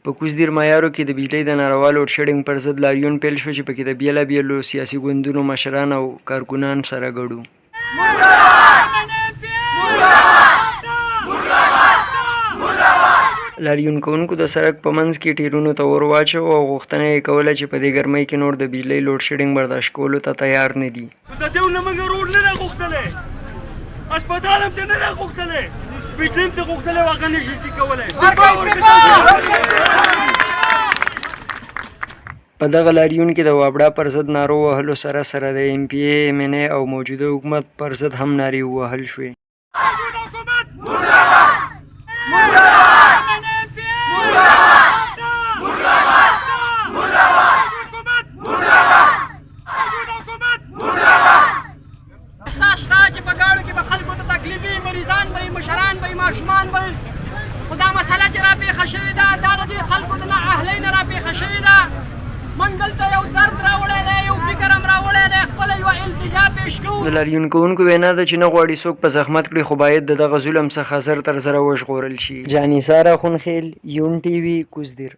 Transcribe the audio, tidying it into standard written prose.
په کوزدیر مایارو کې د بجلۍ د ناروا لوډ شیډینګ پر ضد لاریون پیل شو چې پکې د بیلابیلو سیاسي ګوندونو مشران او کارکنان سره ګډ وو. لاریون کوونکو د سړک په منځ کې ټیرونو ته اور واچوه او غوښتنه یې کوله چې په دې ګرمۍ کې نور د بجلۍ لوډ شیډینګ برداشت کولو ته تیار نه دي. د دې نه موږ روډ نه غوښتلې، هسپتال هم ته نه غوښتلې، بجلۍ هم ته غوښتلې، واقع نشي کولای. په دغه لاریون کې د وابړه پر ضد نارو وهلو سره سره د ایم پی ای، ایم ان ای او موجوده حکومت پر ضد هم نارې ووهل شوې. احساس شته چې په ګاډو کې به خلکو ته تکلیف وي، مریضان به وي، مشران به وي، ماشومان به وي، خو دا مسله چې راپېښه شوې ده دا د دې خلکو د نااهلۍ نه راپېښه شوې ده. موږ دلته یو درد راوړی دی، یو فکر هم راوړی دی، خپله یوه التجا پېښ کوو. د لاریون کوونکو وینا ده چې نه غواړي څوک په زحمت کړي، خو باید د دغه ظلم څخه زر تر زره وژغورل شي. جانثار اخونخېل، یون ټي وي، کوزدیر.